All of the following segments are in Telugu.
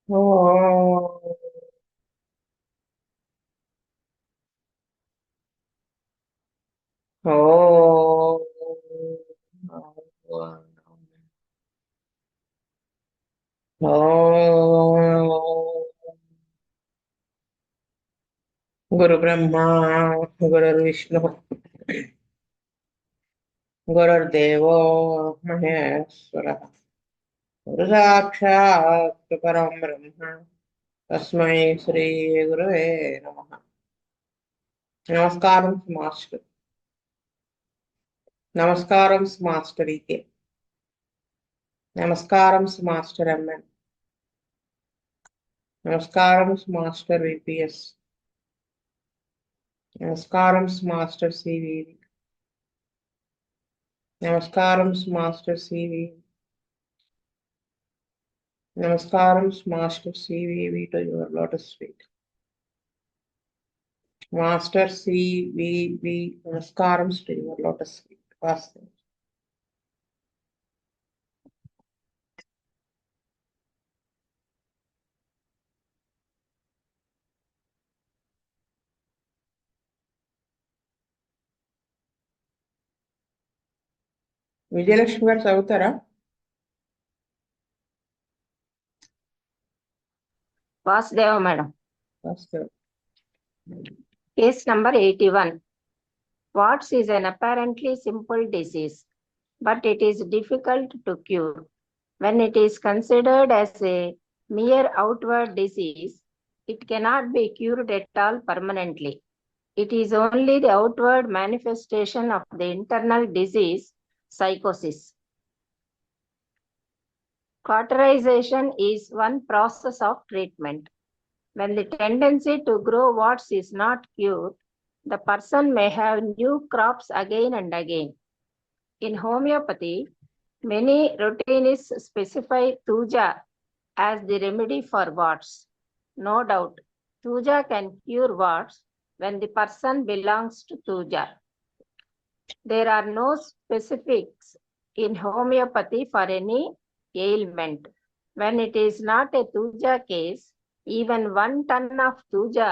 Oh, oh, oh. Guru Brahma, Guru Vishnu, Guru Devo Maheshwara, Guru Sakshat Param Brahma, Tasmai Sri Gurave Namaha. Namaskaram, Master. Namaskaram, Master EK. Namaskaram, Master MN. Namaskaram, Master VPS. Namaskaram, Master CV. Namaskaram, Master CV. Namaskaram, Master CVV to your lotus feet. Master CVV, Namaskaram to your lotus feet. Past them. Vijayalakshmi గారు చదువుతారా? Vasudeva madam. రాస్తారు. Case number 81. Warts is an apparently simple disease, but it is difficult to cure. When it is considered as a mere outward disease, it cannot be cured at all permanently. It is only the outward manifestation of the internal disease, psychosis. Cauterization is one process of treatment. When the tendency to grow warts is not cured, the person may have new crops again and again. In homeopathy, many routinists specify Tuja as the remedy for warts. No doubt, Tuja can cure warts when the person belongs to Tuja. There are no specifics in homeopathy for any ailment. When it is not a Tuja case, even 1 ton of Tuja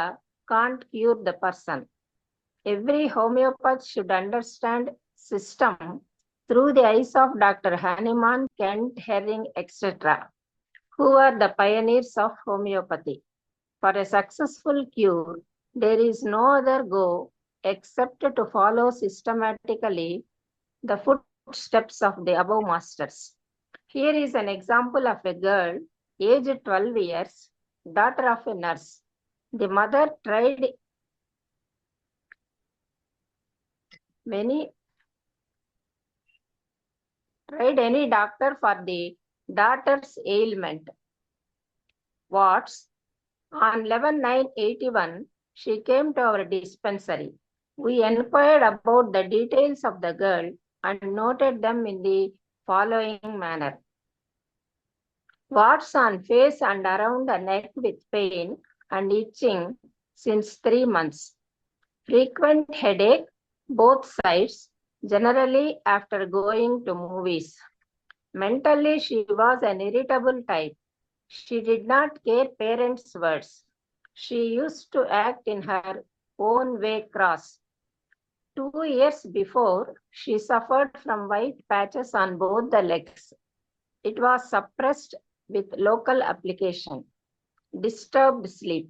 can't cure the person. Every homeopath should understand system through the eyes of Dr. Hahnemann, Kent, Herring, etc., who are the pioneers of homeopathy. For a successful cure, there is no other go except to follow systematically the footsteps of the above masters. Here is an example of a girl aged 12 years, daughter of a nurse. The mother tried any doctor for the daughter's ailment. Warts. On 11/9/81, she came to our dispensary. We inquired about the details of the girl and noted them in the following manner. Warts on face and around the neck with pain and itching since 3 months. Frequent headache, both sides, generally after going to movies. Mentally, she was an irritable type. She did not care parents' words. She used to act in her own way cross. 2 years before, she suffered from white patches on both the legs. It was suppressed with local application. Disturbed sleep.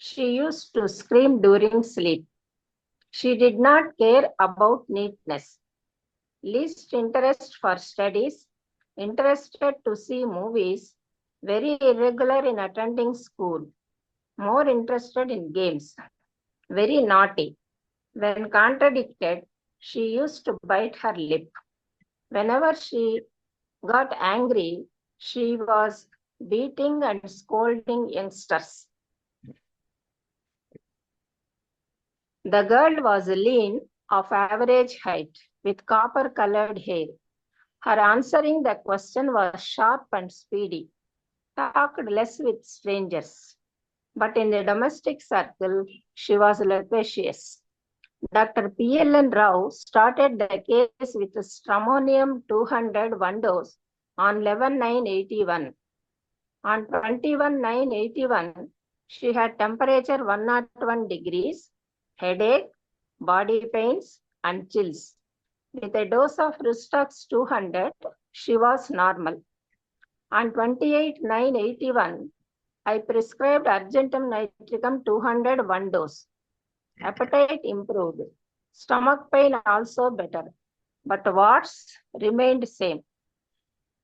She used to scream during sleep. She did not care about neatness. Least interest for studies, interested to see movies, very irregular in attending school, more interested in games, very naughty. When contradicted, she used to bite her lip. Whenever she got angry, she was beating and scolding youngsters. The girl was lean, of average height, with copper-colored hair. Her answering the question was sharp and speedy. Talked less with strangers. But in the domestic circle, she was loquacious. Dr. P.L.N. Rao started the case with stramonium 200 one dose on 11/9/81. On 21/9/81, she had temperature 101 degrees, headache, body pains, and chills. With a dose of Rustux 200, she was normal. On 28/9/81, I prescribed argentum nitricum 200 one dose. Appetite improved. Stomach pain also better, but warts remained same.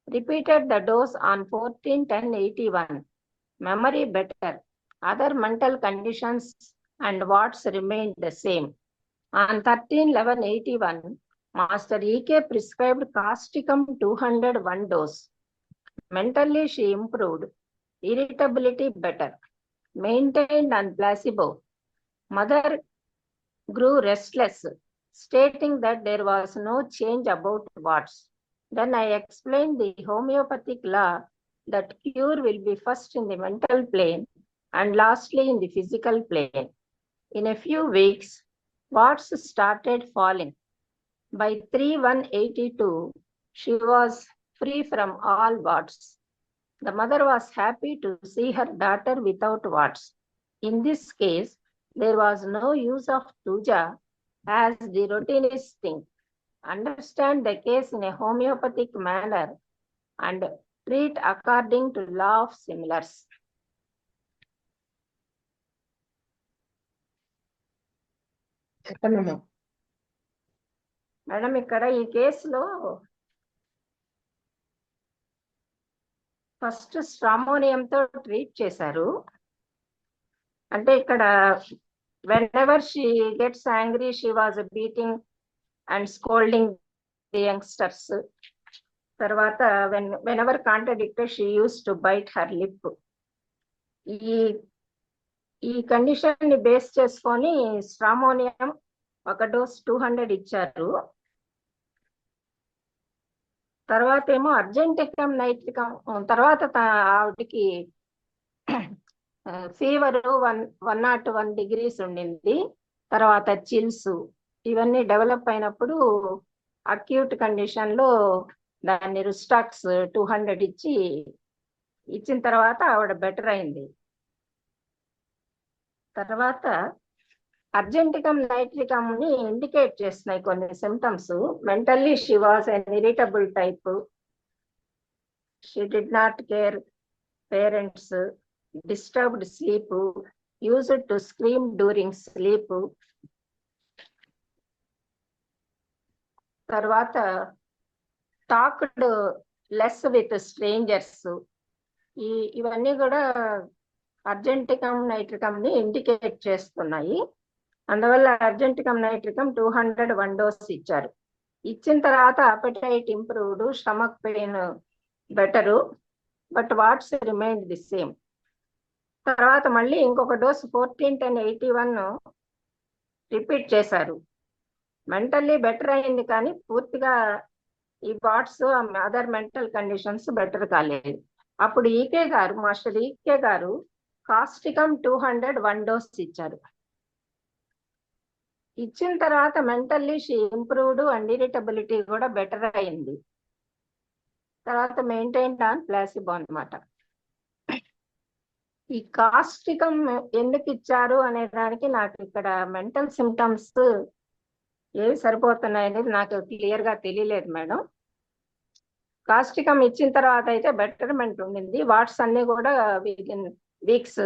Repeated the dose on 14/10/81. Memory better. Other mental conditions and warts remained the same. On 13/11/81, Master E.K. prescribed causticum 200 one dose. Mentally she improved. Irritability better. Maintained on placebo. Mother grew restless, stating that there was no change about warts. Then I explained the homeopathic law that cure will be first in the mental plane and lastly in the physical plane. In a few weeks, warts started falling. By 3/1/82, she was free from all warts. The mother was happy to see her daughter without warts. In this case, there was no use of puja as the routinists think. Understand the case in a homeopathic manner and treat according to law of similars. చెప్పండమ్మా. మేడం, ఇక్కడ ఈ కేసులో ఫస్ట్ స్ట్రామోనియంతో ట్రీట్ చేశారు. అంటే ఇక్కడ whenever she gets angry, she was beating and scolding the youngsters. తర్వాత whenever contradicted, she used to bite her lip. ఈ కండిషన్ ని బేస్ చేసుకొని స్ట్రామోనియం ఒక డోస్ 200 ఇచ్చారు. తర్వాత ఏమో అర్జెంటికం నైట్రికం, తర్వాత ఆవిడకి ఫీవర్ 101 degrees ఉండింది. తర్వాత చిల్స్ ఇవన్నీ డెవలప్ అయినప్పుడు అక్యూట్ కండిషన్ లో దాన్ని రుస్టాక్స్ 200 ఇచ్చిన తర్వాత ఆవిడ బెటర్ అయింది. తర్వాత అర్జెంటికం నైట్రికం ని ఇండికేట్ చేస్తున్నాయి కొన్ని symptoms. Mentally she was N irritable type. She did not care parents, disturbed sleep, used to scream during sleep. తర్వాత టాక్డ్ లెస్ విత్ స్ట్రేంజర్స్. ఇవన్నీ కూడా అర్జెంటికం నైట్రికం ని ఇండికేట్ చేస్తున్నాయి. అందువల్ల అర్జెంటికం నైట్రికం 200 వన్ డోస్ ఇచ్చారు. ఇచ్చిన తర్వాత appetite improved, stomach pain better, but what's remained the same. తర్వాత మళ్ళీ ఇంకొక డోస్ 14/10/81 రిపీట్ చేశారు. మెంటల్లీ బెటర్ అయింది, కానీ పూర్తిగా ఈ what's other mental conditions better కాలేదు. అప్పుడు ఈకే గారు, మాస్టర్ ఈకే గారు కాస్టికం 200 వన్ డోస్ ఇచ్చారు. ఇచ్చిన తర్వాత mentally she improved and irritability కూడా బెటర్ అయింది. తర్వాత మెయింటైన్డ్ ఆన్ ప్లాసిబో అన్నమాట. ఈ కాస్టికం ఎందుకు ఇచ్చారు అనే దానికి నాకు ఇక్కడ మెంటల్ సిమ్టమ్స్ ఏవి సరిపోతున్నాయి అనేది నాకు క్లియర్ గా తెలియలేదు మేడం. కాస్టికం ఇచ్చిన తర్వాత అయితే బెటర్మెంట్ ఉండింది. వాట్స్ అన్ని కూడా వీక్స్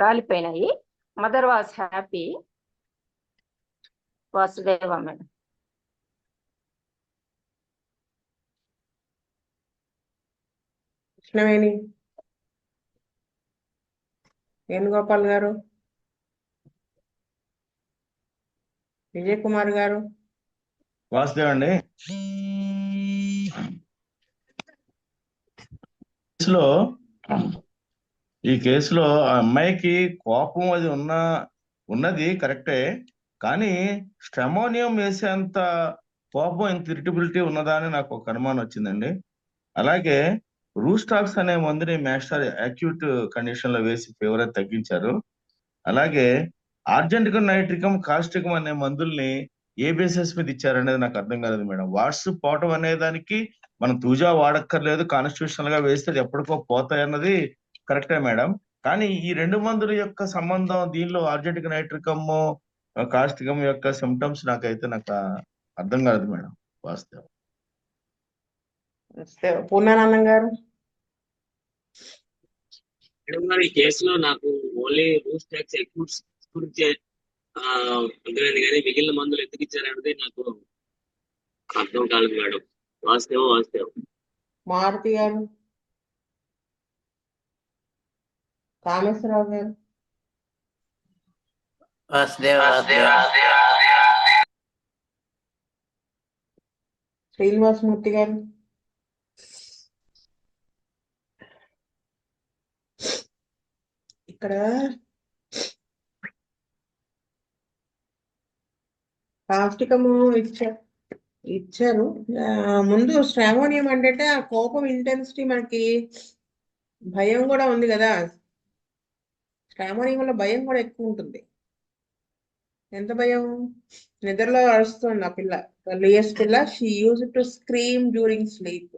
రాలిపోయినాయి. Mother was happy. Vasudeva madam. Krishnaveni, Venugopal గారు, విజయ్ కుమార్ గారు. వాసుదేవ్ అండి. ఈ కేసులో ఆ అమ్మాయికి కోపం అది ఉన్నది కరెక్టే, కానీ స్ట్రెమోనియం వేసేంత కోపం, ఇంత ఇరిటబిలిటీ ఉన్నదా అని నాకు ఒక అనుమానం వచ్చిందండి. అలాగే రూస్టాక్స్ అనే మందుని మాస్టర్ అక్యూట్ కండిషన్ లో వేసి ఫీవర్ తగ్గించారు. అలాగే ఆర్జెంటికం నైట్రికం కాస్టికం అనే మందుల్ని ఏ బేసిస్ మీద ఇచ్చారనేది నాకు అర్థం కాలేదు మేడం. వాట్స్ పోవటం అనే దానికి మనం తూజా వాడక్కర్లేదు, కాన్స్టిట్యూషనల్ గా వేస్తే అది ఎప్పటికో పోతాయి అన్నది కరెక్టే మేడం. కానీ ఈ రెండు మందుల యొక్క సంబంధం దీనిలో ఆర్జెటిక్ నైట్రికమ్ కాస్టికం యొక్క సిమ్టమ్స్ నాకు అర్థం కాదు మేడం వాస్తవం. పూర్ణానందం గారు. మేడం గారు, ఈ కేసులో నాకు ఓన్లీ రూస్ ట్యాక్స్ ఎక్యూట్స్ గురించి అర్థమైంది, కానీ మిగిలిన మందులు ఎందుకు ఇచ్చారనేది నాకు అర్థం కాలేదు మేడం. వాస్తవం. మారుతి గారు. కామేశ్వరరావు గారు. శ్రీనివాసమూర్తి గారు. ఇక్కడ కాస్టికము ఇచ్చారు. ముందు శ్రావణ్యం అంటే ఆ కోపం ఇంటెన్సిటీ మనకి భయం కూడా ఉంది కదా. శ్రావణ్యం వల్ల భయం కూడా ఎక్కువ ఉంటుంది. ఎంత భయం? నిద్రలో అరుస్తుంది ఆ పిల్ల, లియస్ పిల్ల. She use to scream during sleep.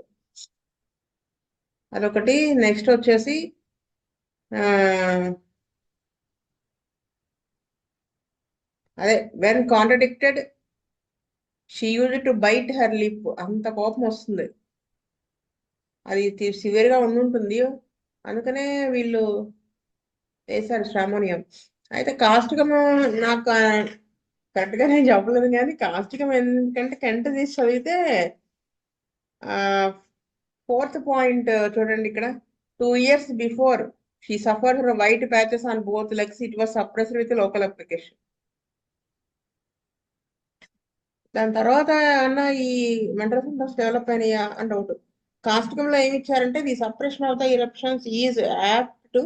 అదొకటి. నెక్స్ట్ వచ్చేసి అదే when contradicted she use to bite her lip. అంత కోపం వస్తుంది. అది సివియర్ గా ఉండుంటుంది, అందుకనే వీళ్ళు వేశారు శ్రామోనియం. అయితే కాస్టికము నాకు కరెక్ట్ గా నేను చెప్పలేదు, కానీ కాస్టికం ఎందుకంటే కెంట తీసి చదివితే 4th పాయింట్ చూడండి ఇక్కడ. 2 years before she suffered from white patches on both legs. It was suppressed with local application. దాని తర్వాత అన్న ఈ మెంటల్ సింటమ్స్ డెవలప్ అయినాయా అని డౌట్. కాస్టికంలో ఏమి ఇచ్చారంటే the suppression of the eruptions is apt to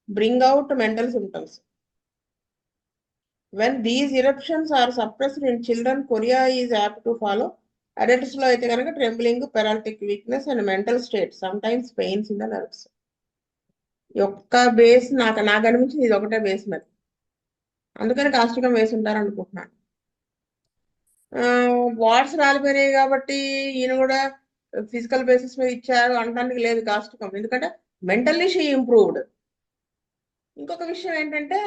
bring out mental symptoms. When these eruptions are suppressed in children, chorea is apt to follow. Adults లో అయితే కనుక trembling, paralytic weakness and mental state, sometimes pains in the nerves. యొక్క బేస్ నాకు అనిపించింది ఇది ఒకటే బేస్ మరి, అందుకని కాస్టికం వేసి ఉంటారు అనుకుంటున్నాను. వార్డ్స్ రాలిపోయినాయి కాబట్టి ఈయన కూడా ఫిజికల్ బేసిస్ మీద ఇచ్చారు అనడానికి లేదు కాస్టికం, ఎందుకంటే మెంటల్లీ షీ ఇంప్రూవ్డ్. ఇంకొక విషయం ఏంటంటే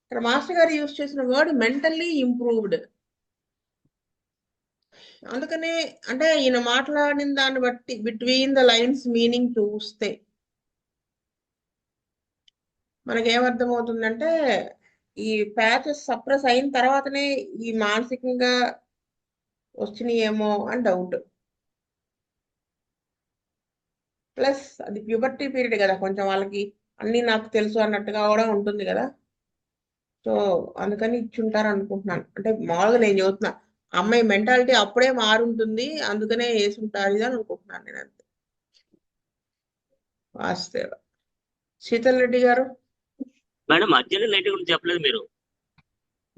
ఇక్కడ మాస్టర్ గారు యూజ్ చేసిన వర్డ్ మెంటల్లీ ఇంప్రూవ్డ్. అందుకనే అంటే ఈయన మాట్లాడిన దాన్ని బట్టి బిట్వీన్ ద లైన్స్ మీనింగ్ చూస్తే మనకేమర్థమవుతుందంటే ఈ ప్యాచెస్ సప్రెస్ అయిన తర్వాతనే ఈ మానసికంగా వచ్చినాయేమో అని డౌట్. ప్లస్ అది ప్యూబర్టీ పీరియడ్ కదా, కొంచెం వాళ్ళకి అన్ని నాకు తెలుసు అన్నట్టుగా కూడా ఉంటుంది కదా. సో అందుకని ఇచ్చుంటారు అనుకుంటున్నాను. అంటే మామూలుగా నేను చెబుతున్నా, అమ్మాయి మెంటాలిటీ అప్పుడే మారుంటుంది, అందుకనే వేసుంటారు ఇది అని అనుకుంటున్నాను నేను అంతే. వాస్తవ. శీతల్ రెడ్డి గారు. మేడం, అర్జెంట్ నైట్ గురించి చెప్పలేదు మీరు.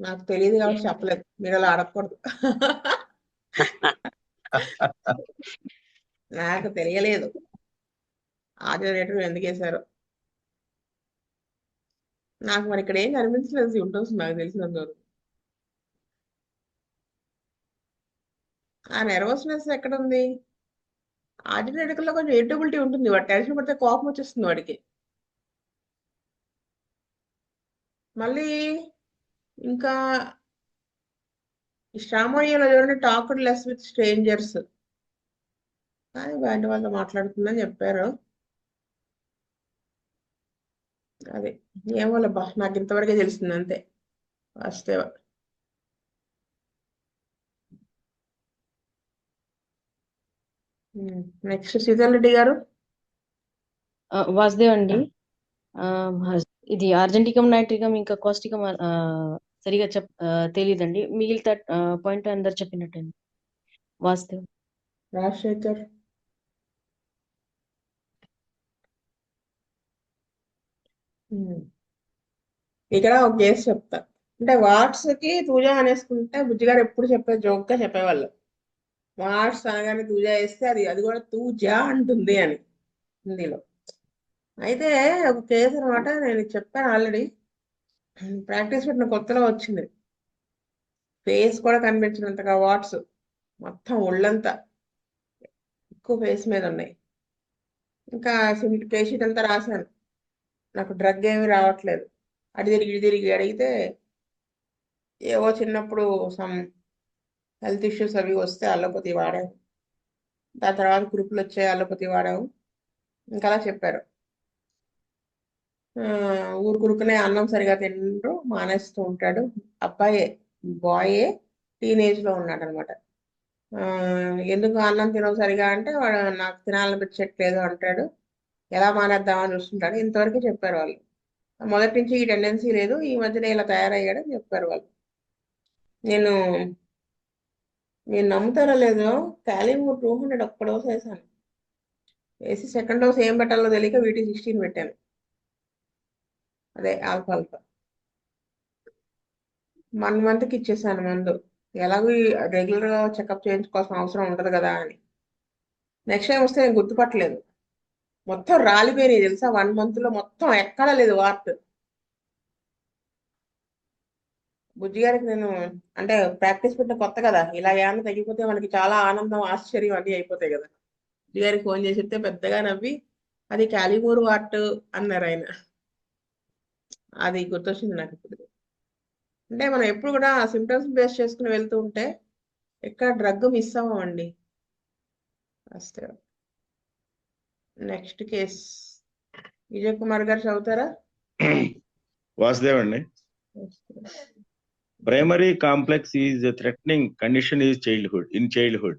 నాకు తెలియదు కాబట్టి చెప్పలేదు, మీరు అలా అడగకూడదు. నాకు తెలియలేదు ఆర్జనేటర్ ఎందుకు వేశారు. నాకు మరి ఇక్కడ ఏం కనిపించలేదు సిమ్టమ్స్ నాకు తెలిసినంత వరకు. ఆ నెర్వస్నెస్ ఎక్కడ ఉంది? ఆర్జనేటర్లో కొంచెం ఇరిటబిలిటీ ఉంటుంది, వాడు టెన్షన్ పడితే కోపం వచ్చేస్తుంది వాడికి. మళ్ళీ ఇంకా శ్రామణ్యంలో చూడండి, టాక్డ్ లెస్ విత్ స్ట్రేంజర్స్, కానీ బయట వాళ్ళతో మాట్లాడుతుందని చెప్పారు. అదే ఏమోలేబ్బా, నాకు ఇంతవరకే తెలిసింది అంతే. వాస్తవ. నెక్స్ట్ శీతల్ రెడ్డి గారు. వాసుదేవ్ అండి, ఇది ఆర్జెంటికం, నైట్రికం ఇంకా కాస్టికం సరిగా తెలియదండి. మిగిలిన పాయింట్ అందరు చెప్పినట్టండి. వాసుదేవ్. రాజశేఖర్. ఇక్కడ ఒక కేసు చెప్తా. అంటే వాట్స్ కి తూజా అనేసుకుంటే బుజ్జిగారు ఎప్పుడు జోక్ గా చెప్పేవాళ్ళు. వాట్స్ అనగానే తూజా వేస్తే అది కూడా తూజా అంటుంది అని హిందీలో. అయితే ఒక కేసు అనమాట, నేను చెప్పాను ఆల్రెడీ. ప్రాక్టీస్ పెట్టిన కొత్తలో వచ్చింది. ఫేస్ కూడా కనిపించినంతగా వాట్స్, మొత్తం ఒళ్ళంతా ఎక్కువ ఫేస్ మీద ఉన్నాయి. ఇంకా కేసీట్ అంతా రాశాను, నాకు డ్రగ్ ఏమీ రావట్లేదు. అటు తిరిగి ఇటు తిరిగి అడిగితే ఏవో చిన్నప్పుడు సమ్ హెల్త్ ఇష్యూస్ అవి వస్తే అలోపతి వాడాము, దాని తర్వాత కురుపులు వచ్చాయి అలోపతి వాడాము, ఇంకా అలా చెప్పారు. ఊరుకురుకునే అన్నం సరిగా తింటూ మానేస్తూ ఉంటాడు. అబ్బాయే, బాయే, టీనేజ్ లో ఉన్నాడు అనమాట. ఎందుకు అన్నం తినవు సరిగా అంటే వాడు నాకు తినాలనిపించట్లేదు అంటాడు. ఎలా మానేద్దామని చూస్తుంటాడు. ఇంతవరకు చెప్పారు వాళ్ళు. మొదటి నుంచి ఈ టెండెన్సీ లేదు, ఈ మధ్యన ఇలా తయారయ్యాడని చెప్పారు వాళ్ళు. నేను, మీరు నమ్ముతారో లేదో, క్యాలిమూర్ 200 ఒక్క డోస్ వేసాను. వేసి సెకండ్ డోస్ ఏం పెట్టాలో తెలియక VT16 పెట్టాను. అదే ఆల్ఫాల్ఫా 1 మంత్కి ఇచ్చేసాను మందు. ఎలాగో రెగ్యులర్గా చెకప్ చేయించుకోవాల్సిన అవసరం ఉండదు కదా అని. నెక్స్ట్ టైం వస్తే నేను గుర్తుపట్టలేదు, మొత్తం రాలిపోయినాయి తెలుసా. 1 మంత్లో మొత్తం ఎక్కడా లేదు వార్ట్. బుజ్జి గారికి నేను అంటే ప్రాక్టీస్ పెట్టిన కొత్త కదా, ఇలా ఏమన్నా తగ్గిపోతే మనకి చాలా ఆనందం, ఆశ్చర్యం అన్నీ అయిపోతాయి కదా. బుజ్జి గారికి ఫోన్ చేసి చెప్తే పెద్దగా నవ్వి అది క్యాలిమూర్ వార్ట్ అన్నారు ఆయన. అది గుర్తొచ్చింది నాకు ఇప్పుడు. అంటే మనం ఎప్పుడు కూడా సిమ్టమ్స్ బేస్ చేసుకుని వెళ్తూ ఉంటే ఎక్కడ డ్రగ్ మిస్ అవ్వమండి. అస్తే నెక్స్ట్ కేస్ విజయ్ కుమార్ గారు చదువుతారా? వాసుదేవ్ అండి. Primary complex is a threatening condition is childhood. In childhood,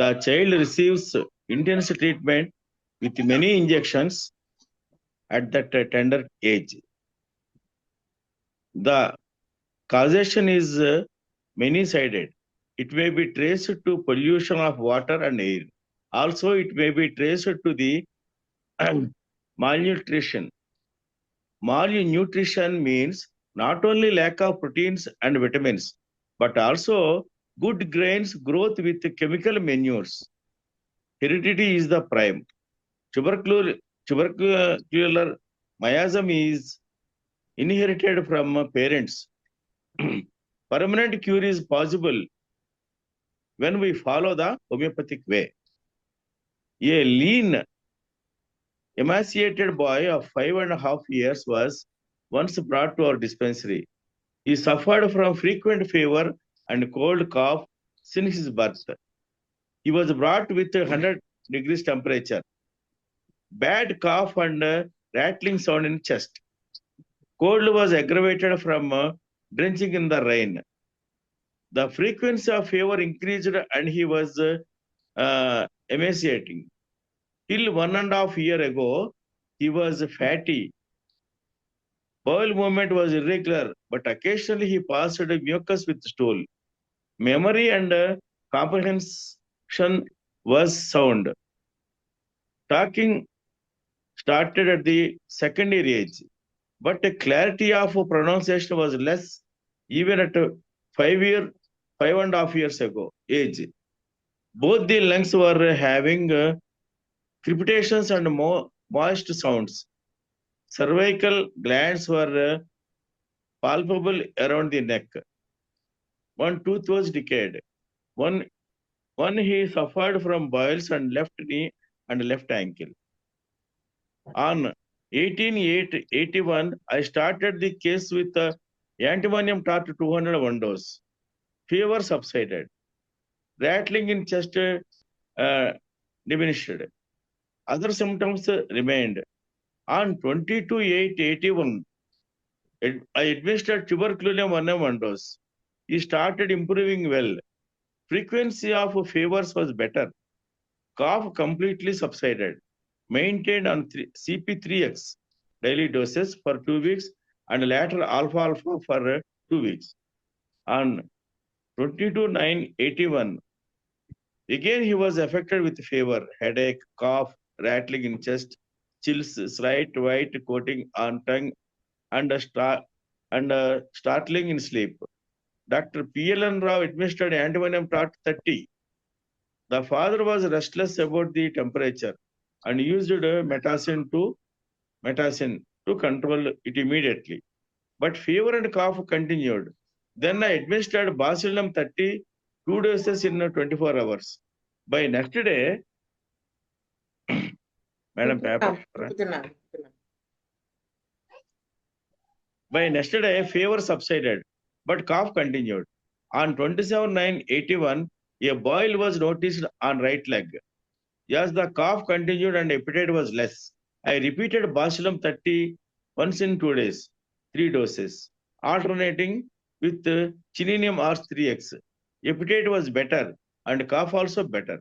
the child receives intense treatment with many injections at that tender age. The causation is many-sided. It may be traced to pollution of water and air. Also, it may be traced to the malnutrition. Malnutrition means not only lack of proteins and vitamins, but also good grains growth with chemical manures. Heredity is the prime. Tubercular miasm is inherited from parents. Permanent cure is possible when we follow the homeopathic way. A lean, emaciated boy of 5.5 years was once brought to our dispensary. He suffered from frequent fever and cold cough since his birth. He was brought with 100 degrees temperature, bad cough and rattling sound in chest. Cold was aggravated from drenching in the rain. The frequency of fever increased and he was emaciating. Till 1.5 years ago, he was fatty. Bowel movement was irregular, but occasionally he passed mucus with stool. Memory and comprehension was sound. Talking started at the secondary age, but the clarity of pronunciation was less even at 5.5 years ago age. Both the lungs were having crepitations and moist sounds. Cervical glands were palpable around the neck. One tooth was decayed. One he suffered from boils on left knee and left ankle. On 1881, I started the case with antimonium tart 201 dose. Fever subsided. Rattling in chest diminished. Other symptoms remained. On 22/8/81, I administered tuberculin 1 dose. He started improving well. Frequency of fevers was better. Cough completely subsided. Maintained on CP3X daily doses for 2 weeks and later alfalfa for 2 weeks. On 22/9/81, again he was affected with fever, headache, cough, rattling in chest, chills, slight white coating on tongue, and startling in sleep. Dr. P.L.N. Rao administered antimonium tart 30. The father was restless about the temperature and used metacin to control it immediately. But fever and cough continued. Then I administered Bacillum 30, 2 doses in 24 hours. By next day, madam paper. చెప్తున్నాను. By next day, fever subsided, but cough continued. On 27/9/81, a boil was noticed on right leg. As the cough continued and appetite was less, I repeated Bacillum 30 once in 2 days, 3 doses, alternating with Chininium Ars 3x. Appetite was better and cough also better.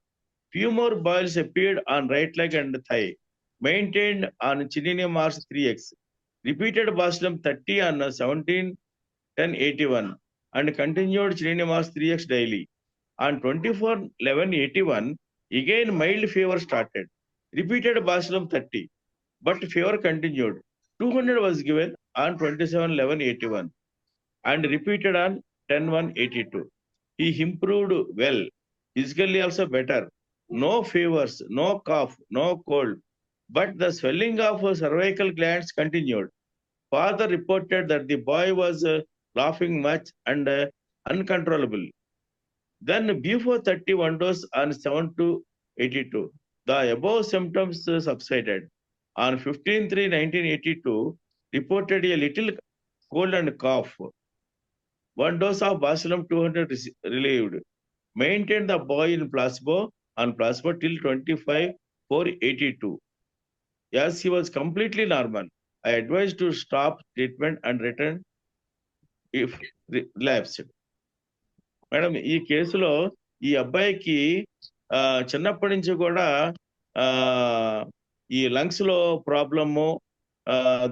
Few more boils appeared on right leg and thigh, maintained on Chininium Ars 3x. Repeated Bacillum 30 on 17/10/81 and continued Chininium Ars 3x daily. On 24/11/81, again mild fever started. Repeated Bacillum 30, but fever continued. 200 was given on 27/11/81 and repeated on 10/1/82. He improved well, physically also better. No fevers, no cough, no cold, but the swelling of cervical glands continued. Father reported that the boy was laughing much and uncontrollable. Then before 31 dose on 7/2/82, the above symptoms subsided. On 15/3/1982, reported a little cold and cough. 1 dose of Bacillum 200 relieved. Maintained the boy in placebo till 25/4/82. As he was completely normal, I advised to stop treatment and return if relapsed. Madam ఈ కేసులో ఈ అబ్బాయికి చిన్నప్పటి నుంచి కూడా ఈ లంగ్స్ లో ప్రాబ్లము,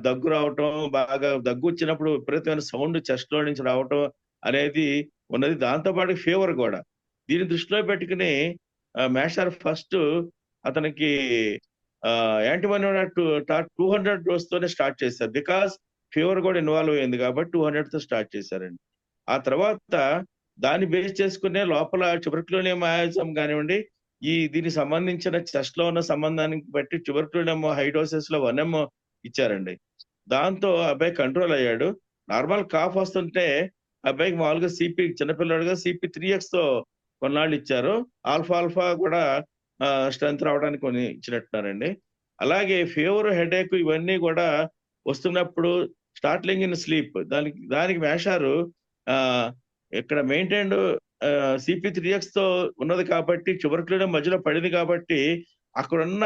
దగ్గు రావటం, బాగా దగ్గు వచ్చినప్పుడు విపరీతమైన సౌండ్ చెస్ట్ లో నుంచి రావటం అనేది ఉన్నది. దాంతోపాటు ఫీవర్ కూడా. దీన్ని దృష్టిలో పెట్టుకుని మేషార్ ఫస్ట్ అతనికి యాంటీబయోటిక్ 200 డోస్ తోనే స్టార్ట్ చేశారు. బికాస్ ఫీవర్ కూడా ఇన్వాల్వ్ అయింది కాబట్టి 200 తో స్టార్ట్ చేశారండి. ఆ తర్వాత దాన్ని బేస్ చేసుకునే లోపల ట్యూబర్క్యులోనియం మయాజం కానివ్వండి, దీనికి సంబంధించిన చెస్ట్ లో ఉన్న సంబంధానికి బట్టి ట్యూబర్క్యులోనియం హై డోసెస్ లో 1 ml ఇచ్చారండి. దాంతో అబ్బాయి కంట్రోల్ అయ్యాడు. నార్మల్ కాఫ్ వస్తుంటే అబ్బాయికి మామూలుగా సిపి చిన్నపిల్లడుగా CP 3x తో కొన్నాళ్ళు ఇచ్చారు. ఆల్ఫా కూడా స్ట్రెంత్ రావడానికి కొన్ని ఇచ్చినట్టున్నారండి. అలాగే ఫీవర్, హెడేక్ ఇవన్నీ కూడా వస్తున్నప్పుడు స్టార్ట్లింగ్ ఇన్ స్లీప్, దానికి మేషారు ఇక్కడ మెయింటైన్డ్ CP 3x తో ఉన్నది కాబట్టి, ట్యూబర్క్యులోనియం మధ్యలో పడింది కాబట్టి, అక్కడున్న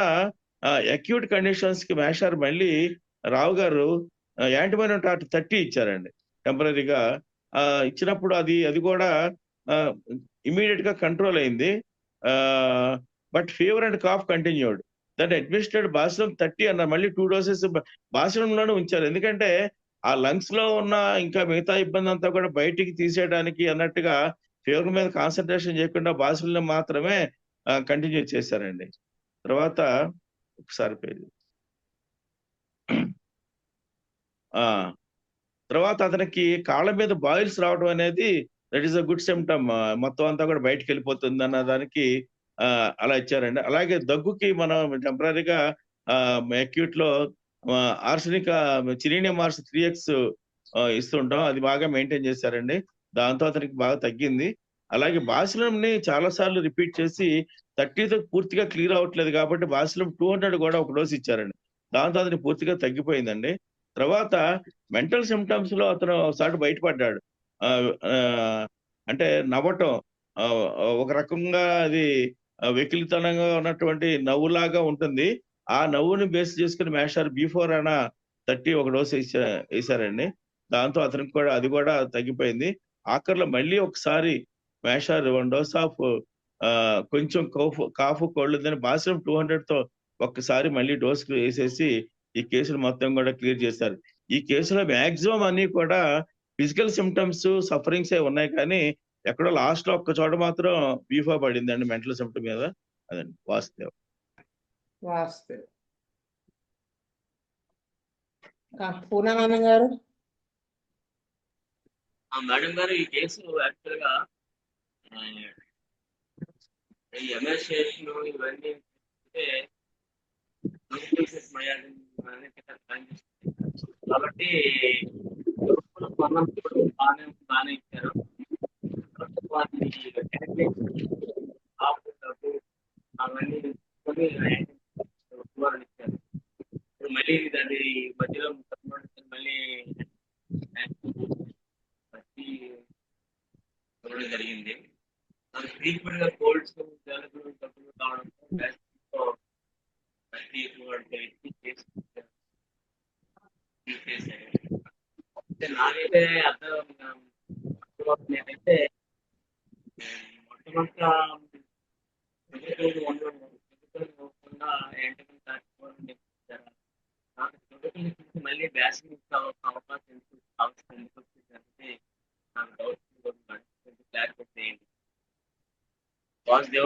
అక్యూట్ కండిషన్స్ కి మేషార్ మళ్ళీ రావు గారు యాంటీబయోటిక్ 30 ఇచ్చారండి టెంపరీగా. ఇచ్చినప్పుడు అది కూడా ఇమీడియట్ గా కంట్రోల్ అయింది. But fever and cough continued. That administered Bacillum 30 అన్న మళ్ళీ 2 doses Bacillum లోనే ఉంచారు. ఎందుకంటే ఆ లంగ్స్ లో ఉన్న ఇంకా మిగతా ఇబ్బంది అంతా కూడా బయటికి తీసేయడానికి అన్నట్టుగా ఫీవర్ మీద కాన్సన్ట్రేషన్ చేయకుండా Bacillum మాత్రమే కంటిన్యూ చేశారండి. తర్వాత ఒకసారి పేరు తర్వాత అతనికి కాళ్ళ మీద బాయిల్స్ రావడం అనేది that is a good symptom. మొత్తం అంతా కూడా బయటకు వెళ్ళిపోతుంది అన్న దానికి అలా ఇచ్చారండి. అలాగే దగ్గుకి మనం టెంపరీగా అక్యూట్ లో Chininium Ars 3x ఇస్తుంటాం. అది బాగా మెయింటైన్ చేశారండి. దాంతో అతనికి బాగా తగ్గింది. అలాగే Bacillum ని చాలా సార్లు రిపీట్ చేసి 30తో పూర్తిగా క్లియర్ అవ్వట్లేదు కాబట్టి Bacillum 200 కూడా ఒక డోస్ ఇచ్చారండి. దాంతో అతనికి పూర్తిగా తగ్గిపోయిందండి. తర్వాత మెంటల్ సిమ్టమ్స్ లో అతను ఒకసారి బయటపడ్డాడు. అంటే నవ్వటం, ఒక రకంగా అది వెకిలితనంగా ఉన్నటువంటి నవ్వులాగా ఉంటుంది. ఆ నవ్వుని బేస్ చేసుకుని మేషార్ బిఫోర్ 30 ఒక డోస్ వేశారండి. దాంతో అతనికి కూడా అది కూడా తగ్గిపోయింది. ఆఖరిలో మళ్ళీ ఒకసారి మేషార్ 1 dose ఆఫ్ కొంచెం కాఫ్ కోల్డ్దని Bacillum 200 తో ఒక్కసారి మళ్ళీ డోస్ వేసేసి ఈ కేసులు మొత్తం కూడా క్లియర్ చేశారు. ఈ కేసులో మాక్సిమం అన్ని కూడా ఫిజికల్ సిమ్టమ్స్, సఫరింగ్స్ ఉన్నాయి, కానీ ఎక్కడో లాస్ట్ లో ఒక్క చోట మాత్రం బీఫా పడిందండి మెంటల్ సిమ్టమ్ మీద. అదండి వాస్తవం. పూర్ణానందం గారు. మేడం గారు, ఈ కేసు యాక్చువల్ గా ఈ ఎమర్షియేషన్ ఇవన్నీ కాబట్టి బాగానే ఇచ్చారు. అవన్నీ తీసుకొని ఉపకారం ఇచ్చారు. ఇప్పుడు మళ్ళీ దాన్ని మధ్యలో మళ్ళీ వచ్చి ఇవ్వడం జరిగింది. అది ఫ్రీక్వెంట్ గా కోల్డ్స్ జలుబులు దగ్గులు కావడంతో మళ్ళీ తీసేసారు. నాకైతే అర్థం నేనైతే మొట్టమొదట మళ్ళీ బ్యాసింగ్ అవకాశం ఎందుకు వచ్చిందంటే నాకు డౌట్ క్లారిఫై చేయండి. వాసుదేవ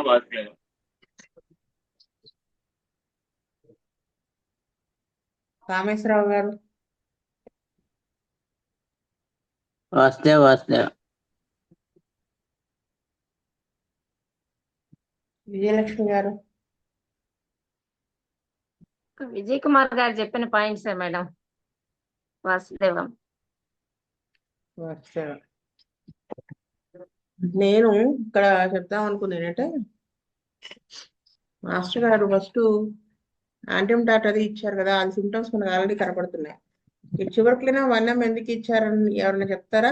కామేశ్వరరావు గారు, వాసుదేవ విజయలక్ష్మి గారు, విజయ్ కుమార్ గారు చెప్పిన పాయింట్స్ మేడం. వాసుదేవం. వచ్చారు. నేను ఇక్కడ చెప్దాం అనుకుంది ఏంటంటే, మాస్టర్ గారు ఫస్ట్ యాంటీమ్టాట్ అది ఇచ్చారు కదా, అది సిమ్టమ్స్ మనకు ఆల్రెడీ కనపడుతున్నాయి. ఈ ట్యూబర్క్లిన్ వన్నం ఎందుకు ఇచ్చారని ఎవరైనా చెప్తారా?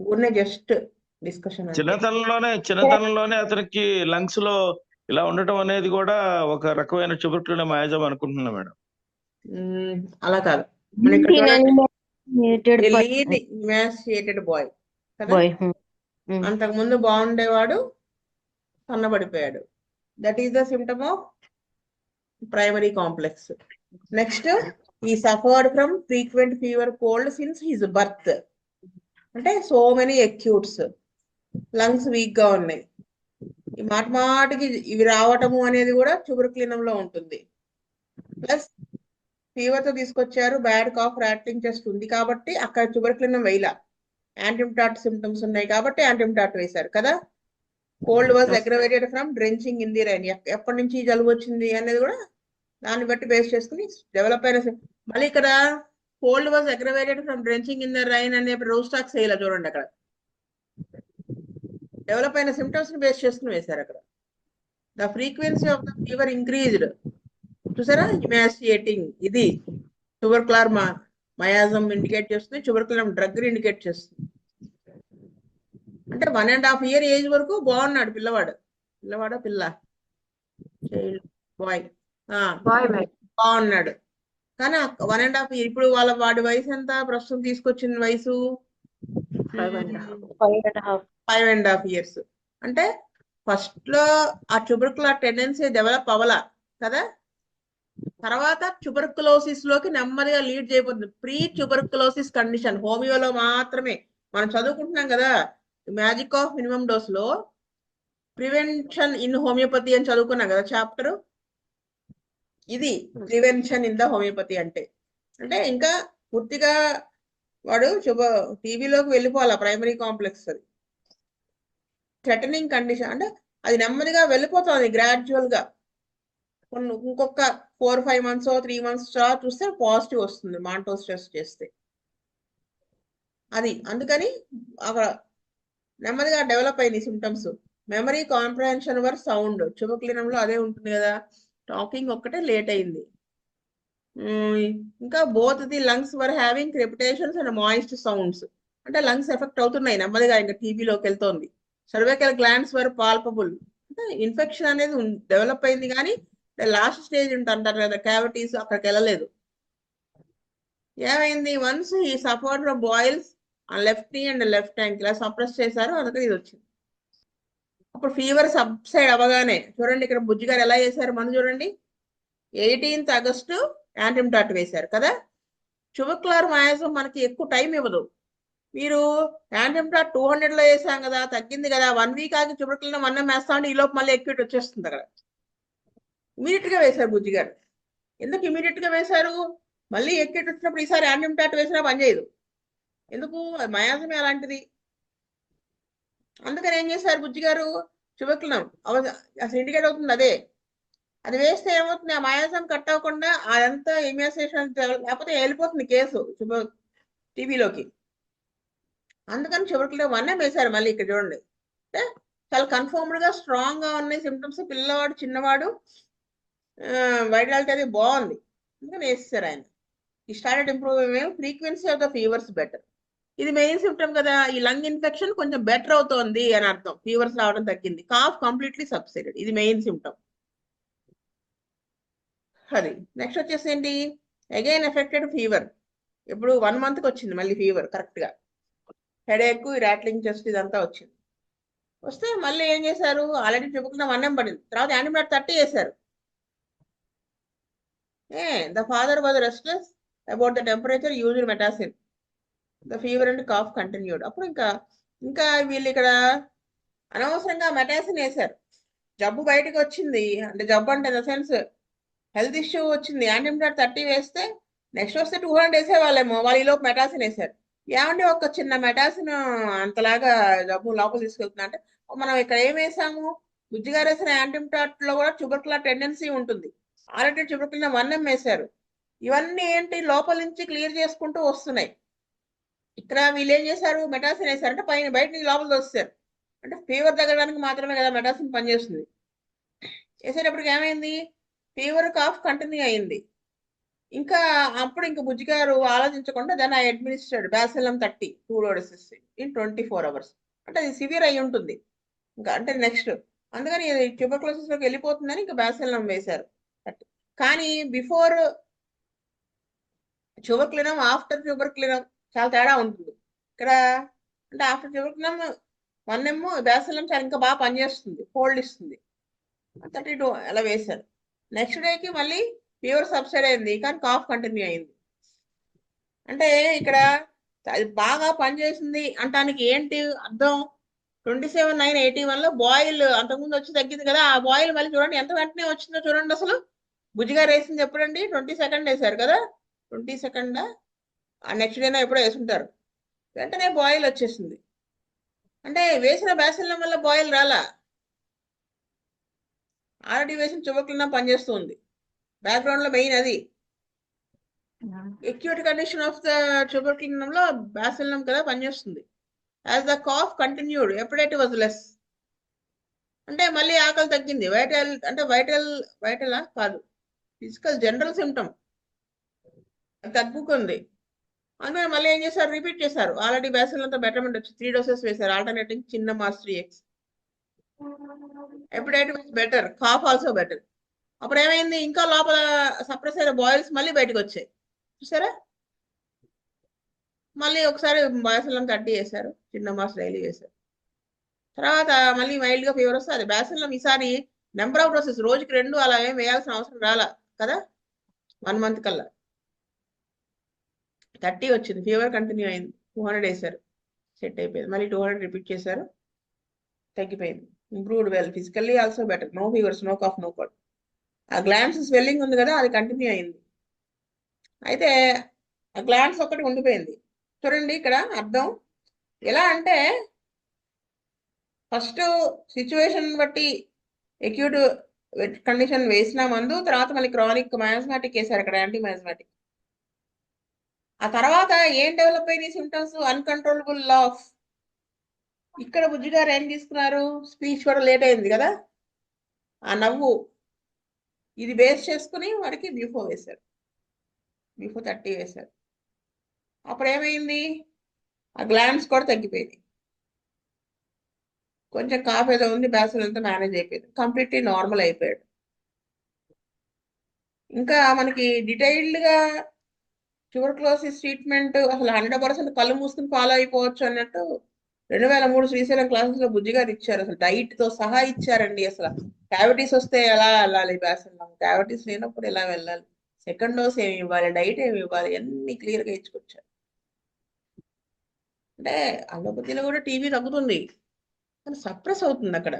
ఊరినే జస్ట్ డిస్కషన్. చిన్నతనంలోనే అతనికి లంగ్స్ లో ఇలా ఉండటం అనేది కూడా ఒక రకమైన ట్యూబర్క్లిన్ మయాజం అనుకుంటున్నా మేడం. అలా కాదు, ఇమాన్సియేటెడ్ బాయ్ కదా, అంతకు ముందు బాగుండేవాడు, సన్నబడిపోయాడు. That is the symptom of primary complex. Next, he suffered from frequent fever cold since his birth. అంటే so many acutes, lungs weak గా ఉన్నాయి. ఈ మాటికి ఇవి రావటము అనేది కూడా ట్యూబర్క్లినంలో ఉంటుంది. ప్లస్ ఫీవర్ తో తీసుకొచ్చారు, బ్యాడ్ కాఫ్, రాట్లింగ్ చెస్ట్ ఉంది కాబట్టి అక్కడ ట్యూబర్క్లినం వేయలా. యాంటీమ్టాట్ సిమ్టమ్స్ ఉన్నాయి కాబట్టి యాంటీమ్టాట్ వేశారు కదా. Cold was aggravated from drenching in the rain. ఎప్పటి నుంచి జలుబు వచ్చింది అనేది కూడా దాన్ని బట్టి బేస్ చేసుకుని డెవలప్ అయిన. మళ్ళీ ఇక్కడ cold was aggravated from drenching in the rain అనే రోస్టాక్స్ వేయాలి చూడండి. అక్కడ డెవలప్ అయిన సిమ్టమ్స్ ని బేస్ చేసుకుని వేశారు. అక్కడ the frequency of the fever increased. చూసారా, ఇమాన్సియేటింగ్ ఇది ట్యూబర్క్యులర్ మయాజం ఇండికేట్ చేస్తుంది, ట్యూబర్క్యులర్ డ్రగ్ ఇండికేట్ చేస్తుంది. అంటే 1.5 year ఏజ్ వరకు బాగున్నాడు పిల్ల బాయ్ బాగున్నాడు. కానీ 1.5 year ఇప్పుడు వాడి వయసు ఎంత? ప్రస్తుతం తీసుకొచ్చిన వయసు 5.5 years. అంటే ఫస్ట్ లో ఆ ట్యూబర్క్యులర్ టెండెన్సీ డెవలప్ అవ్వాల కదా. తర్వాత ట్యూబర్క్యులోసిస్ లోకి నెమ్మదిగా లీడ్ చేయబోతుంది. ప్రీ ట్యూబర్క్యులోసిస్ కండిషన్ హోమియోలో మాత్రమే మనం చదువుకుంటున్నాం కదా. మ్యాజిక్ ఆఫ్ మినిమం డోస్ లో ప్రివెన్షన్ ఇన్ హోమియోపతి అని చదువుకున్నాం కదా చాప్టర్. ఇది ప్రివెన్షన్ ఇన్ ద హోమియోపతి అంటే ఇంకా పూర్తిగా వాడు టీబీలోకి వెళ్ళిపోవాలా. ప్రైమరీ కాంప్లెక్స్ అది థ్రెటనింగ్ కండిషన్, అంటే అది నెమ్మదిగా వెళ్ళిపోతుంది గ్రాడ్యువల్ గా. ఇంకొక 4-5 months 3 months చూస్తే పాజిటివ్ వస్తుంది మాంటోస్ టెస్ట్ చేస్తే. అది అందుకని అక్కడ నెమ్మదిగా డెవలప్ అయినాయి సిమ్టమ్స్. మెమరీ, కాంప్రహెన్షన్ వర్ సౌండ్ ట్యూబర్క్లినంలో అదే ఉంటుంది కదా. టాకింగ్ ఒక్కటే లేట్ అయింది. ఇంకా both the lungs were having క్రెపిటేషన్స్ and moist sounds. అంటే లంగ్స్ ఎఫెక్ట్ అవుతున్నాయి నెమ్మదిగా, ఇంకా టీబీలోకి వెళ్తోంది. సర్వైకల్ గ్లాండ్స్ వర్ పాల్పబుల్. అంటే ఇన్ఫెక్షన్ అనేది డెవలప్ అయింది కానీ లాస్ట్ స్టేజ్ అంటారు కదా, క్యావిటీస్, అక్కడికి వెళ్ళలేదు. ఏమైంది? వన్స్ ఈ suffered from boils left knee and left ankle suppress చేశారు, అందుకని ఇది వచ్చింది. అప్పుడు ఫీవర్ సబ్సైడ్ అవ్వగానే చూడండి ఇక్కడ బుజ్జి గారు ఎలా చేశారు మనం చూడండి. 18th August యాంటీమ్టాట్ వేశారు కదా. ట్యూబర్క్యులర్ మయాజం మనకి ఎక్కువ టైం ఇవ్వదు. మీరు యాంటీమ్టాట్ 200 లో వేసాం కదా, తగ్గింది కదా, 1 week ఆగి ట్యూబర్క్యులర్ 1 వేస్తా ఉంటే ఈ లోపు మళ్ళీ ఎక్యూట్ వచ్చేస్తుంది. అక్కడ ఇమీడియట్ గా వేశారు బుజ్జి గారు. ఎందుకు ఇమీడియట్ గా వేశారు? మళ్ళీ ఎక్యూట్ వచ్చినప్పుడు ఈసారి యాంటీమ్టాట్ వేసినా పనిచేయదు. ఎందుకు? మయాజమే అలాంటిది. అందుకని ఏం చేశారు బుజ్జి గారు? ట్యూబర్క్యులర్ అసలు ఇండికేట్ అవుతుంది అదే. అది వేస్తే ఏమవుతుంది? ఆ మయాజం కట్ అవ్వకుండా అదంతా ఇమ్యూనైజేషన్ లేకపోతే వెళ్ళిపోతుంది కేసు టీబీలోకి. అందుకని ట్యూబర్క్యులర్ 1 వేశారు. మళ్ళీ ఇక్కడ చూడండి, చాలా కన్ఫర్మ్డ్ గా స్ట్రాంగ్ గా ఉన్నాయి సిమ్టమ్స్. పిల్లవాడు చిన్నవాడు వైటాలిటీ అది బాగుంది, అందుకని వేస్తారు ఆయన. ఈ started improve frequency of the fevers better. ఇది మెయిన్ సిమ్టమ్ కదా, ఈ లంగ్ ఇన్ఫెక్షన్ కొంచెం బెటర్ అవుతోంది అని అర్థం. ఫీవర్స్ రావడం తగ్గింది, కాఫ్ కంప్లీట్లీ సబ్సైడెడ్, ఇది మెయిన్ సిమ్టమ్. అది నెక్స్ట్ వచ్చేసి ఏంటి, అగైన్ ఎఫెక్టెడ్ ఫీవర్. ఇప్పుడు 1 month కి వచ్చింది మళ్ళీ ఫీవర్ కరెక్ట్ గా, హెడేక్, రాట్లింగ్ చెస్ట్ ఇదంతా వచ్చింది. వస్తే మళ్ళీ ఏం చేశారు, ఆల్రెడీ చెప్పుకున్న 1M పడింది, తర్వాత యాంటీబయాటిక్ 30 వేశారు. The father was restless about the temperature, used Metacin. The fever and cough continued. అప్పుడు ఇంకా వీళ్ళు ఇక్కడ అనవసరంగా మెటాసిన్ వేశారు. జబ్బు బయటకు వచ్చింది, అంటే జబ్బు అంటే in the sense health issue వచ్చింది, యాంటీబయాటిక్ 30 వేస్తే నెక్స్ట్ వస్తే 200 వేసేవాళ్ళేమో, వాళ్ళు ఈలోపు మెటాసిన్ వేశారు. ఏమంటే ఒక చిన్న మెటాసిన్ అంతలాగా జబ్బు లోపల తీసుకెళ్తున్నా అంటే, మనం ఇక్కడ ఏం వేసాము, బుజ్జిగారు వేసిన యాంటీబయాటిక్ లో కూడా ట్యూబర్కులర్ టెండెన్సీ ఉంటుంది. ఆల్రెడీ ట్యూబర్కులర్ 1M వేశారు. ఇవన్నీ ఏంటి లోపల నుంచి క్లియర్ చేసుకుంటూ వస్తున్నాయి. ఇక్కడ వీళ్ళు ఏం చేశారు, మెటాసిన్ వేశారు అంటే పైన బయట నుంచి లోపల వస్తారు. అంటే ఫీవర్ తగ్గడానికి మాత్రమే కదా మెటాసిన్ పనిచేస్తుంది. వేసేటప్పటికి ఏమైంది, ఫీవర్ కాఫ్ కంటిన్యూ అయింది. ఇంకా అప్పుడు ఇంకా బుజ్జిగారు ఆలోచించకుండా దాన్ని అడ్మినిస్టర్డ్ బ్యాసిలం 30 2 doses in 24 hours. అంటే అది సివియర్ అయి ఉంటుంది ఇంకా, అంటే నెక్స్ట్ అందుకని ట్యూబర్క్లోసిస్ లోకి వెళ్ళిపోతుందని ఇంకా బ్యాసిలం వేశారు 30. కానీ బిఫోర్ ట్యూబర్క్లినం ఆఫ్టర్ ట్యూబర్క్లినం చాలా తేడా ఉంటుంది ఇక్కడ. అంటే ఆఫ్టర్ ట్యూబర్క్లినం 1M బ్యాసిలం చాలా ఇంకా బాగా పనిచేస్తుంది, హోల్డ్ ఇస్తుంది. 32 అలా వేశారు. నెక్స్ట్ డేకి మళ్ళీ ఫీవర్ సబ్సైడ్ అయింది, కానీ కాఫ్ కంటిన్యూ అయింది. అంటే ఇక్కడ అది బాగా పనిచేసింది అంటానికి ఏంటి అర్థం, 27/9/81 లో బాయిల్ అంతకుముందు వచ్చి తగ్గింది కదా, ఆ బాయిల్ మళ్ళీ చూడండి ఎంత వెంటనే వచ్చిందో చూడండి. అసలు బుజ్జిగారు వేసింది ఎప్పుడండి, 22nd వేశారు కదా, 22nd ఆ నెక్స్ట్ డేనా ఎప్పుడో వేసుంటారు, వెంటనే బాయిల్ వచ్చేసింది. అంటే వేసిన బ్యాసిలం వల్ల బాయిల్ రాలా, ఆల్రెడీ వేసిన ట్యూబర్క్లినం పనిచేస్తుంది. బ్యాక్గ్రౌండ్ లో మెయిన్ అది. అక్యూట్ కండిషన్ ఆఫ్ ద ట్యూబర్క్లినం లో బ్యాసిలం కదా పనిచేస్తుంది. యాజ్ ద కాఫ్ కంటిన్యూడ్ ఎప్పుడైతే వాజ్ లెస్, అంటే మళ్ళీ ఆకలి తగ్గింది. వైటల్ అంటే వైటలా కాదు, ఫిజికల్ జనరల్ సిమ్టమ్ తగ్గుకుంది. అందుకని మళ్ళీ ఏం చేశారు, రిపీట్ చేశారు. ఆల్రెడీ బ్యాసిలంతో బెటర్మెంట్ వచ్చి 3 doses వేశారు, ఆల్టర్నేటింగ్ చిన్న మాస్ 3x. ఎప్పుడైతే బెటర్, కాఫ్ ఆల్సో బెటర్. అప్పుడు ఏమైంది, ఇంకా లోపల సప్రెస్ అయిన బాయిల్స్ మళ్ళీ బయటకు వచ్చాయి చూసారా. మళ్ళీ ఒకసారి బ్యాసిలం 30 వేశారు, చిన్న మాస్ డైలీ వేశారు. తర్వాత మళ్ళీ మైల్డ్ గా ఫీవర్ వస్తే అది బ్యాసిలం ఈసారి నెంబర్ ఆఫ్ డోసెస్ రోజుకి 2 అలా ఏం వేయాల్సిన అవసరం రాలా కదా, 1 month కల్లా 30 వచ్చింది. ఫీవర్ కంటిన్యూ అయింది, 200 వేశారు, సెట్ అయిపోయింది. మళ్ళీ 200 రిపీట్ చేశారు, తగ్గిపోయింది. Improved well, physically also better, no fevers, no cough, no cold. ఆ గ్లాండ్స్ స్వెల్లింగ్ ఉంది కదా, అది కంటిన్యూ అయింది. అయితే ఆ గ్లాండ్స్ ఒకటి ఉండిపోయింది. చూడండి ఇక్కడ అర్థం ఎలా అంటే, ఫస్ట్ సిచ్యువేషన్ బట్టి అక్యూట్ కండిషన్ వేసిన మందు, తర్వాత మళ్ళీ క్రానిక్ మయాస్మాటిక్ వేశారు అక్కడ, యాంటీ మయాస్మాటిక్. ఆ తర్వాత ఏం డెవలప్ అయినాయి సిమ్టమ్స్, అన్కంట్రోలబుల్ లాఫ్. ఇక్కడ బుజ్జిగారు ఏం తీసుకున్నారు, స్పీచ్ కూడా లేట్ అయింది కదా, ఆ నవ్వు ఇది బేస్ చేసుకుని వాడికి బ్యూఫో వేశారు, బ్యూఫో 30 వేశారు. అప్పుడు ఏమైంది, ఆ గ్లాండ్స్ కూడా తగ్గిపోయింది, కొంచెం కాఫ్ ఏదో ఉంది, బ్యాసిలంతా మేనేజ్ అయిపోయింది, కంప్లీట్లీ నార్మల్ అయిపోయాడు. ఇంకా మనకి డీటెయిల్డ్ గా ట్యూబర్క్లోసిస్ ట్రీట్మెంట్ అసలు 100% కళ్ళు మూసుకుని ఫాలో అయిపోవచ్చు అన్నట్టు 2003 శ్రీశైలం క్లాసెస్ లో బుజ్జిగారు ఇచ్చారు. అసలు డైట్ తో సహా ఇచ్చారండి. అసలు క్యావిటీస్ వస్తే ఎలా వెళ్ళాలి, బ్యాసిలం క్యావిటీస్ లేనప్పుడు ఎలా వెళ్ళాలి, సెకండ్ డోస్ ఏమి ఇవ్వాలి, డైట్ ఏమి ఇవ్వాలి, అన్ని క్లియర్ గా ఇచ్చుకొచ్చారు. అంటే అలోపతిలో కూడా టీబీ తగ్గుతుంది, కానీ సప్రెస్ అవుతుంది అక్కడ,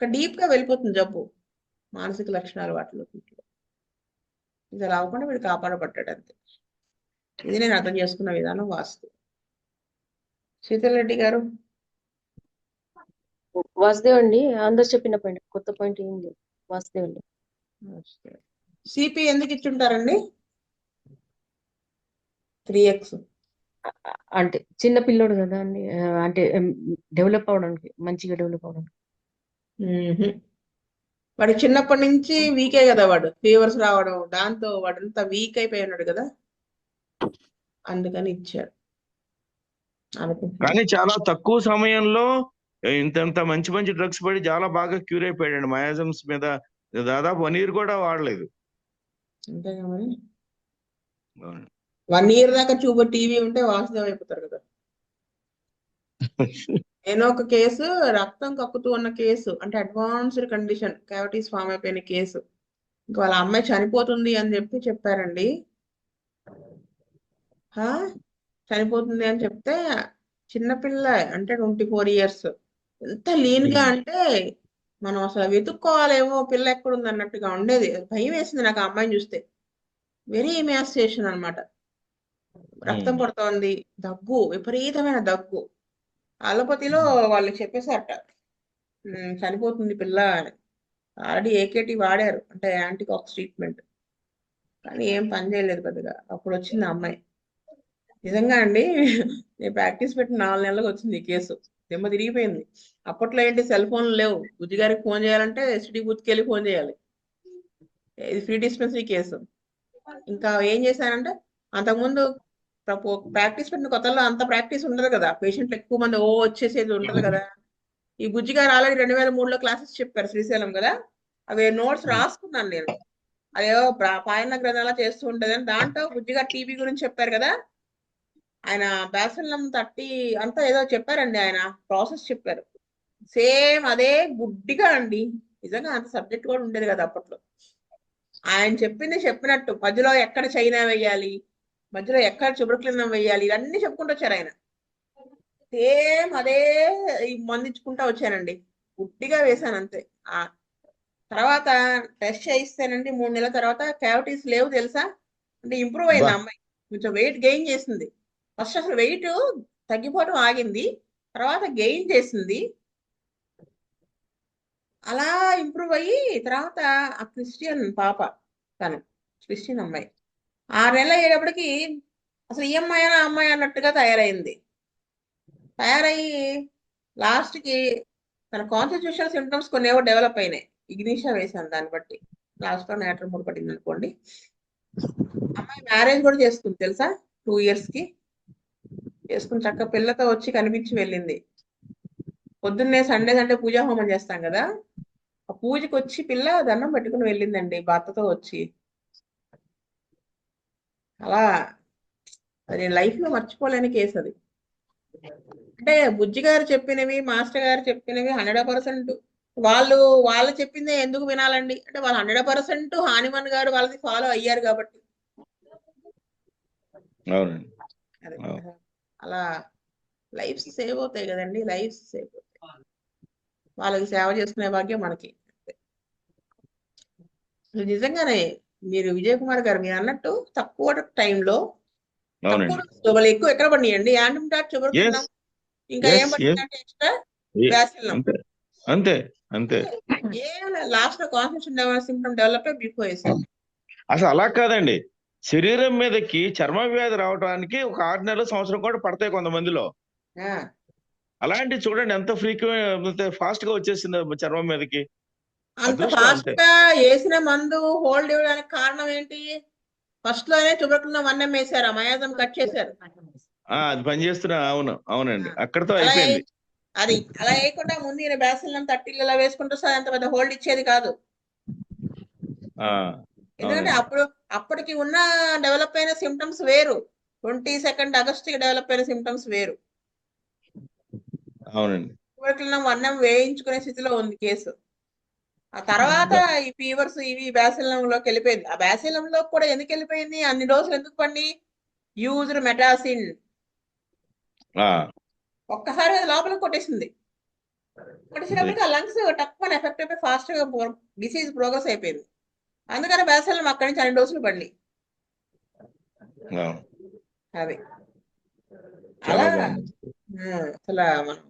డీప్ గా వెళ్ళిపోతుంది జబ్బు, మానసిక లక్షణాలు వాటిలో. ఇది అలా అవ్వకుండా వీడు కాపాడబడ్డాడు అంతే. ఇది నేను అర్థం చేసుకున్న విధానం వాస్తు. శీతల్ రెడ్డి గారు. వాసుదేవ్ అండి, అందరు చెప్పిన పాయింట్, కొత్త పాయింట్ ఏంది వాసుదేవ్ అండి. సిపి ఎందుకు ఇచ్చుంటారండి, 3x అంటే చిన్న పిల్లోడు కదా అండి, అంటే డెవలప్ అవడానికి, మంచిగా డెవలప్ అవడానికి. వాడు చిన్నప్పటి నుంచి వీకే కదా, వాడు ఫీవర్స్ రావడం దాంతో వాడంతా వీక్ అయిపోయి ఉన్నాడు కదా, అందుకని ఇచ్చాడు అనుకుంటున్నాను. కానీ చాలా తక్కువ సమయంలో ఇంత మంచి మంచి డ్రగ్స్ పడి చాలా బాగా క్యూర్ అయిపోయాడు. మయాజమ్స్ మీద దాదాపు 1 year కూడా వాడలేదు. అంతేగా మరి, అవును. 1 year దాకా టీవీ ఉంటే వాసుదేవ్ అయిపోతారు కదా. నేను ఒక కేసు, రక్తం కక్కుతూ ఉన్న కేసు, అంటే అడ్వాన్స్డ్ కండిషన్, క్యావిటీస్ ఫామ్ అయిపోయిన కేసు. ఇంకా వాళ్ళ అమ్మాయి చనిపోతుంది అని చెప్పారండి. చనిపోతుంది అని చెప్తే చిన్నపిల్ల, అంటే 24 years, ఎంత లీన్ గా అంటే మనం అసలు వెతుక్కోవాలేమో పిల్ల ఎక్కడుంది అన్నట్టుగా ఉండేది. భయం వేసింది నాకు ఆ అమ్మాయిని చూస్తే. వెరీ ఇమాన్సియేషన్ అన్నమాట. రక్తం పడుతోంది, దగ్గు, విపరీతమైన దగ్గు. అలోపతిలో వాళ్ళు చెప్పేశారట, చనిపోతుంది పిల్ల అని. ఆల్రెడీ ఏకేటీ వాడారు, అంటే యాంటీకాక్స్ ట్రీట్మెంట్, కానీ ఏం పని చేయలేదు పెద్దగా. అప్పుడు వచ్చింది ఆ అమ్మాయి. నిజంగా అండి, నేను ప్రాక్టీస్ పెట్టిన 4 నెలలకు వచ్చింది ఈ కేసు. దెమ్మ తిరిగిపోయింది. అప్పట్లో ఏంటి, సెల్ ఫోన్లు లేవు. బుజ్జి గారికి ఫోన్ చేయాలంటే ఎస్టీ బూత్కి వెళ్ళి ఫోన్ చేయాలి. ఇది ఫ్రీ డిస్పెన్సరీ కేసు. ఇంకా ఏం చేశానంటే, అంతకుముందు ప్రాక్టీస్ పెట్టిన కొత్తలో అంత ప్రాక్టీస్ ఉండదు కదా, పేషెంట్లు ఎక్కువ మంది వచ్చేసేది ఉండదు కదా. ఈ బుజ్జి గారు ఆల్రెడీ 2003లో క్లాసెస్ చెప్పారు శ్రీశైలం కదా, అవి నోట్స్ రాసుకున్నాను నేను. అదేవో పాయన గ్రంథాలా చేస్తూ ఉంటదని, దాంట్లో బుజ్జి గారు టీబీ గురించి చెప్పారు కదా, ఆయన బ్యాసిల్లం 30 అంతా ఏదో చెప్పారండి, ఆయన ప్రాసెస్ చెప్పారు. సేమ్ అదే గుడ్డిగా అండి. నిజంగా అంత సబ్జెక్ట్ కూడా ఉండేది కదా అప్పట్లో. ఆయన చెప్పింది చెప్పినట్టు, మధ్యలో ఎక్కడ చైనా వేయాలి, మధ్యలో ఎక్కడ చుబురుక్లినం వేయాలి, ఇవన్నీ చెప్పుకుంటూ వచ్చారు ఆయన. సేమ్ అదే మందించుకుంటా వచ్చానండి, గుడ్డిగా వేశాను అంతే. ఆ తర్వాత టెస్ట్ చేయిస్తేనండి 3 నెలల తర్వాత క్యావిటీస్ లేవు తెలుసా. అంటే ఇంప్రూవ్ అయింది అమ్మాయి, కొంచెం వెయిట్ గెయిన్ చేసింది. ఫస్ట్ అసలు వెయిట్ తగ్గిపోవడం ఆగింది, తర్వాత గెయిన్ చేసింది. అలా ఇంప్రూవ్ అయ్యి తర్వాత ఆ క్రిస్టియన్ పాప, తను క్రిస్టియన్ అమ్మాయి 6 నెలలు అయ్యేటప్పటికి అసలు ఈ అమ్మాయి ఆ అమ్మాయి అన్నట్టుగా తయారైంది. తయారయ్యి లాస్ట్కి తన కాన్స్టిట్యూషనల్ సిమ్టమ్స్ కొన్ని ఏవో డెవలప్ అయినాయి. ఇగ్నిషా వేశాను దాన్ని బట్టి, లాస్ట్లో నేటర్ మూడు పడింది అనుకోండి. అమ్మాయి మ్యారేజ్ కూడా చేసుకుంది తెలుసా, 2 yearsకి చేసుకుని చక్క పిల్లతో వచ్చి కనిపించి వెళ్ళింది. పొద్దున్నే సండే పూజా హోమం చేస్తాం కదా, ఆ పూజకి వచ్చి పిల్ల దండం పెట్టుకుని వెళ్ళిందండి భర్తతో వచ్చి. అలా అది లైఫ్ లో మర్చిపోలేని కేసు అది. అంటే బుజ్జి గారు చెప్పినవి, మాస్టర్ గారు చెప్పినవి 100%, వాళ్ళు చెప్పిందే ఎందుకు వినాలండి, అంటే వాళ్ళు 100% హానిమన్ గారు వాళ్ళది ఫాలో అయ్యారు కాబట్టి. అదే అలా లైఫ్స్ సేవ్ అవుతాయి కదండి, లైఫ్స్ సేవ్ అవుతాయి. వాళ్ళకి సేవ చేసుకునే భాగ్యం మనకి. నిజంగానే మీరు విజయ్ కుమార్ గారు మీరు అన్నట్టు తక్కువ టైంలో వాళ్ళు ఎక్కువ ఎక్కడ పడినాయండి, యాంటీడాట్ చుబురుకున్నాం, ఇంకా ఏం పడిందంటే ఎక్స్ట్రా బ్యాసిల్లం. అంతే అంతే. లాస్ట్ లో కాన్స్టిట్యూషన్ సిమ్టమ్ డెవలప్ బిఫోర్ వేసాం. అసలు అలా కాదండి, శరీరం మీదకి చర్మ వ్యాధి రావడానికి ఒక 6 నెలలు సంవత్సరం కూడా పడతాయి కొంతమందిలో. అలాంటి చూడండి ఎంత ఫ్రీక్వెంట్ ఫాస్ట్ గా వచ్చేసింది చర్మం మీదకి. అంత ఫాస్ట్ గా వేసిన మందు హోల్డ్ ఇవ్వడానికి కారణం ఏంటి, ఫస్ట్ లోనే ట్యూబర్కులోసిస్ 1M వేశారు, మయాజం కట్ చేశారు. అది పనిచేస్తున్నా. అవునండి, అక్కడతో అయిపోయింది. అది అలా వేయకుండా ముందు ఈయన బ్యాసిల్లం 30 ఇలా వేసుకుంటూ సార్ అంత పెద్ద హోల్డ్ ఇచ్చేది కాదు. ఎందుకంటే అప్పటికి ఉన్న డెవలప్ అయిన సిమ్టమ్స్ వేరు, 22 ఆగస్టుకి డెవలప్ అయిన సిమ్టమ్స్ వేరు. అవునండి, ట్యూబర్కులోసిస్ 1M వేయించుకునే స్థితిలో ఉంది కేసు. ఆ తర్వాత ఈ ఫీవర్స్ ఇవి బ్యాసిల్లంలోకి వెళ్ళిపోయింది. ఆ బ్యాసిల్లంలో కూడా ఎందుకు వెళ్ళిపోయింది, అన్ని డోసులు ఎందుకు పండి, యూజ్డ్ మెటాసిన్. ఒక్కసారి లోపలికి కొట్టేసింది, కొట్టేసినప్పటికీ ఆ లంగ్స్ తక్కువ ఎఫెక్ట్ అయిపోయి ఫాస్ట్ గా డిసీజ్ ప్రోగ్రెస్ అయిపోయింది. అందుకని బ్యాసిల్లం అక్కడి నుంచి అన్ని డోసులు పండి. అది అలా అసలు మనం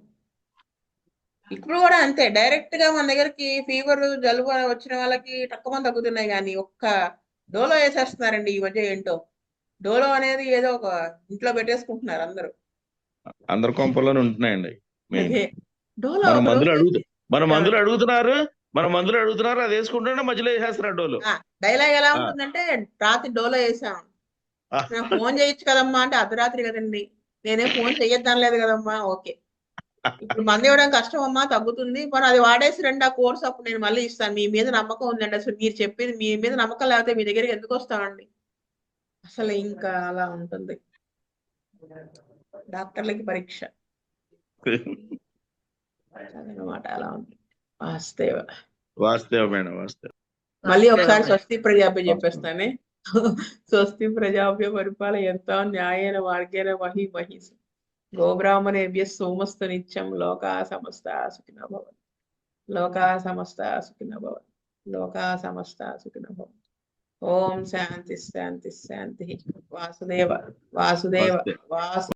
ఇప్పుడు కూడా అంతే, డైరెక్ట్ గా మన దగ్గరికి ఫీవర్ జలుబు వచ్చిన వాళ్ళకి తక్కువ మంది తగ్గుతున్నాయి, కానీ ఒక్క డోలో వేసేస్తున్నారండి ఈ మధ్య ఏంటో. డోలో అనేది ఏదో ఒక ఇంట్లో పెట్టేసుకుంటున్నారు అందరూ. అందరి కొంపల్లోనే ఉంటున్నాయండి మెయిన్. అదే డోలో మన ఒక మందులు రోజు అడుగుతు మన మందులు అడుగుతున్నారు, మన మందులు అడుగుతున్నారు, అది వేసుకుంటుంటే మధ్యలో వేసేస్తారు డోలు. డైలాగ్ ఎలా ఆ. ఉంటుందంటే, రాత్రి డోలో వేసాం, ఆ. నాకు ఫోన్ చేయొచ్చు కదమ్మా అంటే, అర్ధరాత్రి కదండి, నేనే ఫోన్ చెయ్యొద్దనలేదు కదమ్మా. ఓకే, ఇప్పుడు మంది ఇవ్వడం కష్టం అమ్మా, తగ్గుతుంది, మరి అది వాడేసి రండి ఆ కోర్స్, అప్పుడు నేను మళ్ళీ ఇస్తాను. మీ మీద నమ్మకం ఉందండి, అసలు మీరు చెప్పేది, మీ మీద నమ్మకం లేకపోతే మీ దగ్గరికి ఎందుకు వస్తామండి. అసలు ఇంకా అలా ఉంటుంది డాక్టర్లకి పరీక్ష అదనమాట. అలా ఉంటుంది వాస్తవ. వాస్తవ మేడం, వాస్తవ. మళ్ళీ ఒకసారి స్వస్తి ప్రజాభ్య చెప్పేస్తానే. స్వస్తి ప్రజాభ్య పరిపాలయంతా న్యాయేన మార్గేణ మహీ మహిష గోబ్రాహ్మణేభ్య సోమస్తు నిత్యం లోకా సమస్త సుఖినో భవంతు. లోకా సమస్త సుఖినో భవంతు. లోకా సమస్త సుఖినో భవంతు. ఓం శాంతి శాంతి శాంతి. వాసుదేవ వాసుదేవ వాస్తవ. వాసు